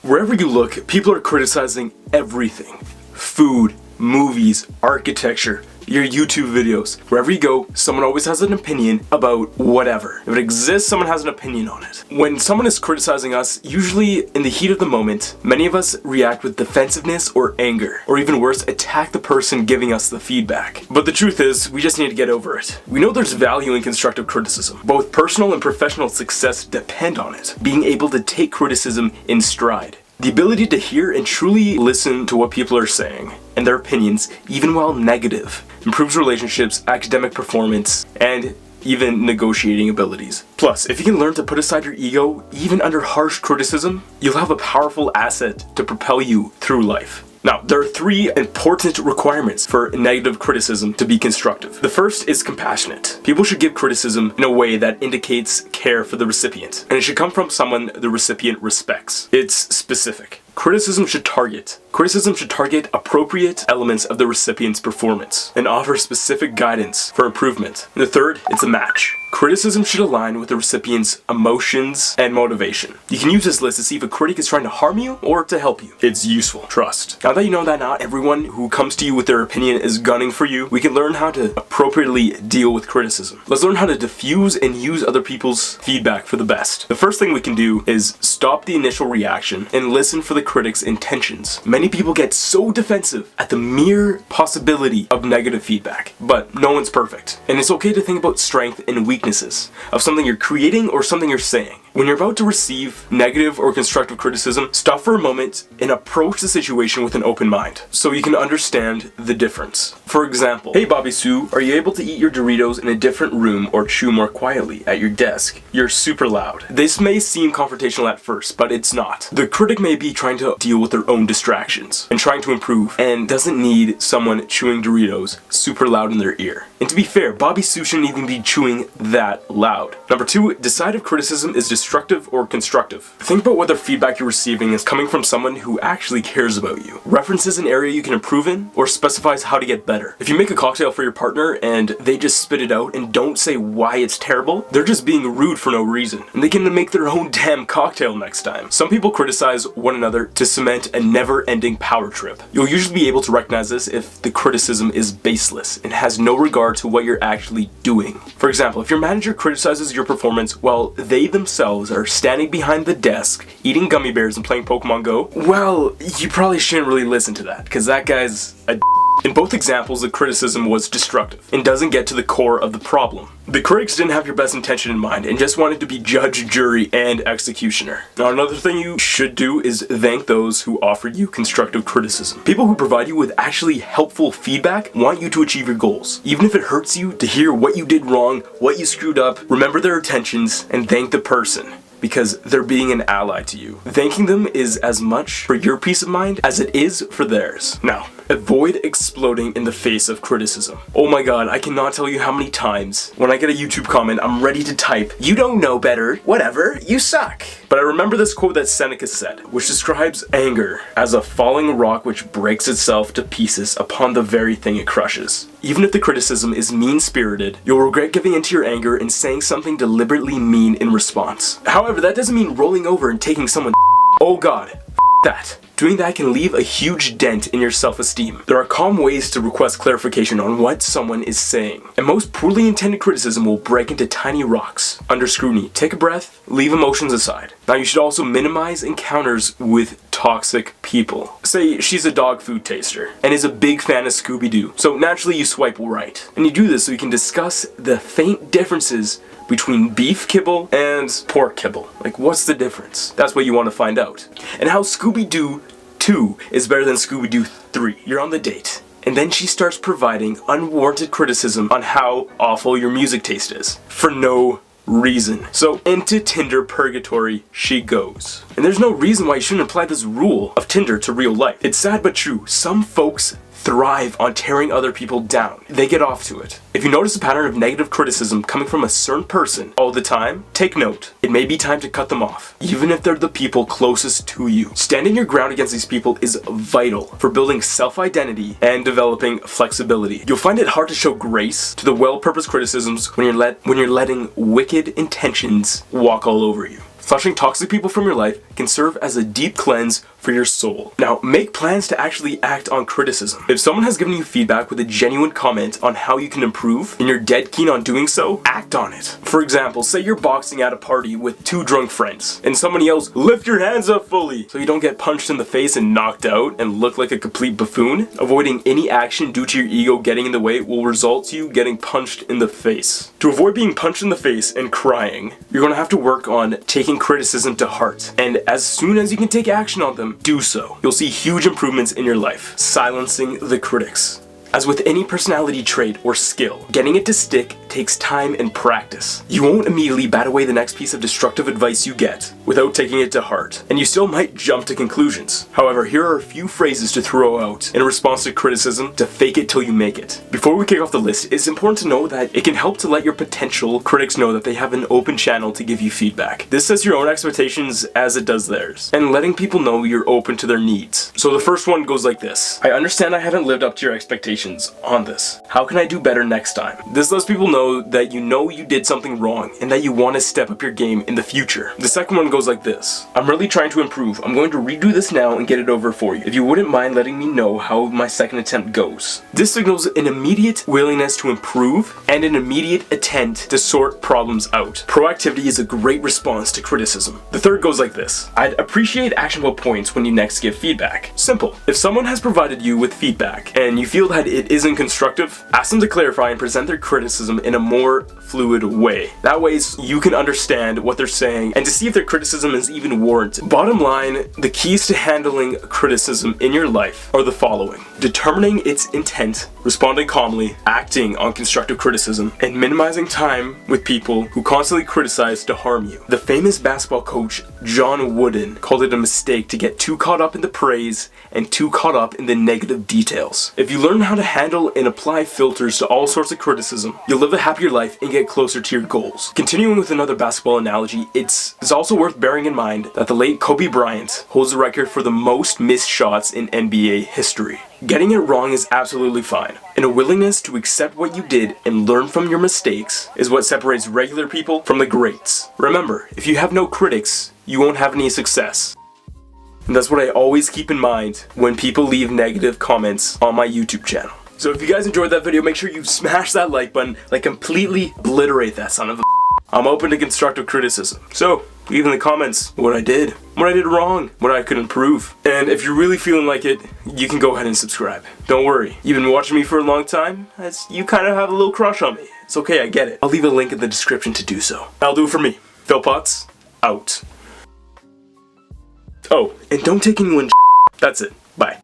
Wherever you look, people are criticizing everything. Food, movies, architecture, your YouTube videos. Wherever you go, someone always has an opinion about whatever. If it exists, someone has an opinion on it. When someone is criticizing us, usually in the heat of the moment, many of us react with defensiveness or anger, or even worse, attack the person giving us the feedback. But the truth is, we just need to get over it. We know there's value in constructive criticism. Both personal and professional success depend on it, being able to take criticism in stride. The ability to hear and truly listen to what people are saying and their opinions, even while negative, improves relationships, academic performance, and even negotiating abilities. Plus, if you can learn to put aside your ego, even under harsh criticism, you'll have a powerful asset to propel you through life. Now, there are 3 important requirements for negative criticism to be constructive. The first is compassionate. People should give criticism in a way that indicates care for the recipient, and it should come from someone the recipient respects. It's specific. Criticism should target appropriate elements of the recipient's performance and offer specific guidance for improvement. And the third, it's a match. Criticism should align with the recipient's emotions and motivation. You can use this list to see if a critic is trying to harm you or to help you. It's useful, trust. Now that you know that not everyone who comes to you with their opinion is gunning for you, we can learn how to appropriately deal with criticism. Let's learn how to diffuse and use other people's feedback for the best. The first thing we can do is stop the initial reaction and listen for the critic's intentions. Many people get so defensive at the mere possibility of negative feedback, but no one's perfect. And it's okay to think about strength and weaknesses of something you're creating or something you're saying. When you're about to receive negative or constructive criticism, stop for a moment and approach the situation with an open mind so you can understand the difference. For example, "Hey Bobby Sue, are you able to eat your Doritos in a different room or chew more quietly at your desk? You're super loud." This may seem confrontational at first, but it's not. The critic may be trying to deal with their own distractions and trying to improve and doesn't need someone chewing Doritos super loud in their ear. And to be fair, Bobby Sue shouldn't even be chewing that loud. Number 2, decide if criticism is destructive or constructive. Think about whether feedback you're receiving is coming from someone who actually cares about you, references an area you can improve in, or specifies how to get better. If you make a cocktail for your partner and they just spit it out and don't say why it's terrible, they're just being rude for no reason, and they can make their own damn cocktail next time. Some people criticize one another to cement a never-ending power trip. You'll usually be able to recognize this if the criticism is baseless and has no regard to what you're actually doing. For example, if your manager criticizes your performance while they themselves are standing behind the desk, eating gummy bears and playing Pokemon Go, well, you probably shouldn't really listen to that, because that guy's a In both examples, the criticism was destructive and doesn't get to the core of the problem. The critics didn't have your best intention in mind and just wanted to be judge, jury, and executioner. Now, another thing you should do is thank those who offered you constructive criticism. People who provide you with actually helpful feedback want you to achieve your goals. Even if it hurts you to hear what you did wrong, what you screwed up, remember their intentions and thank the person, because they're being an ally to you. Thanking them is as much for your peace of mind as it is for theirs. Now, avoid exploding in the face of criticism. Oh my god, I cannot tell you how many times when I get a YouTube comment, I'm ready to type, "You don't know better, whatever, you suck." But I remember this quote that Seneca said, which describes anger as a falling rock which breaks itself to pieces upon the very thing it crushes. Even if the criticism is mean-spirited, you'll regret giving into your anger and saying something deliberately mean in response. However, that doesn't mean rolling over and taking someone. Oh god, that. Doing that can leave a huge dent in your self-esteem. There are calm ways to request clarification on what someone is saying, and most poorly intended criticism will break into tiny rocks. Under scrutiny, take a breath, leave emotions aside. Now, you should also minimize encounters with toxic people. Say she's a dog food taster and is a big fan of Scooby-Doo, so naturally you swipe right. And you do this so you can discuss the faint differences between beef kibble and pork kibble. Like, what's the difference? That's what you want to find out. And how Scooby-Doo 2 is better than Scooby-Doo 3. You're on the date, and then she starts providing unwarranted criticism on how awful your music taste is, for no reason. So into Tinder purgatory she goes. And there's no reason why you shouldn't apply this rule of Tinder to real life. It's sad but true. Some folks thrive on tearing other people down. They get off to it. If you notice a pattern of negative criticism coming from a certain person all the time, take note. It may be time to cut them off, even if they're the people closest to you. Standing your ground against these people is vital for building self-identity and developing flexibility. You'll find it hard to show grace to the well-purposed criticisms when you're letting wicked intentions walk all over you. Flushing toxic people from your life can serve as a deep cleanse for your soul. Now, make plans to actually act on criticism. If someone has given you feedback with a genuine comment on how you can improve, and you're dead keen on doing so, act on it. For example, say you're boxing at a party with 2 drunk friends, and someone yells, "Lift your hands up fully," so you don't get punched in the face and knocked out and look like a complete buffoon. Avoiding any action due to your ego getting in the way will result to you getting punched in the face. To avoid being punched in the face and crying, you're going to have to work on taking criticism to heart, and as soon as you can take action on them, do so. You'll see huge improvements in your life. Silencing the critics. As with any personality trait or skill, getting it to stick takes time and practice. You won't immediately bat away the next piece of destructive advice you get without taking it to heart, and you still might jump to conclusions. However, here are a few phrases to throw out in response to criticism to fake it till you make it. Before we kick off the list, it's important to know that it can help to let your potential critics know that they have an open channel to give you feedback. This sets your own expectations as it does theirs, and letting people know you're open to their needs. So the first one goes like this: "I understand I haven't lived up to your expectations on this. How can I do better next time?" This lets people know that you did something wrong and that you want to step up your game in the future. The second one goes like this: "I'm really trying to improve. I'm going to redo this now and get it over for you. If you wouldn't mind letting me know how my second attempt goes." This signals an immediate willingness to improve and an immediate intent to sort problems out. Proactivity is a great response to criticism. The third goes like this: "I'd appreciate actionable points when you next give feedback." Simple. If someone has provided you with feedback and you feel that it isn't constructive, ask them to clarify and present their criticism in a more fluid way. That way you can understand what they're saying and to see if their criticism is even warranted. Bottom line, the keys to handling criticism in your life are the following: determining its intent, responding calmly, acting on constructive criticism, and minimizing time with people who constantly criticize to harm you. The famous basketball coach John Wooden called it a mistake to get too caught up in the praise and too caught up in the negative details. If you learn how to handle and apply filters to all sorts of criticism, you'll live a happier life and get closer to your goals. Continuing with another basketball analogy, it's also worth bearing in mind that the late Kobe Bryant holds the record for the most missed shots in NBA history. Getting it wrong is absolutely fine, and a willingness to accept what you did and learn from your mistakes is what separates regular people from the greats. Remember, if you have no critics, you won't have any success. And that's what I always keep in mind when people leave negative comments on my YouTube channel. So if you guys enjoyed that video, make sure you smash that like button, like completely obliterate that son of a I'm open to constructive criticism. So leave in the comments what I did wrong, what I could improve. And if you're really feeling like it, you can go ahead and subscribe. Don't worry, you've been watching me for a long time, you kind of have a little crush on me. It's okay, I get it. I'll leave a link in the description to do so. That'll do it for me. Phil Potts, out. Oh, and don't take anyone. That's it. Bye.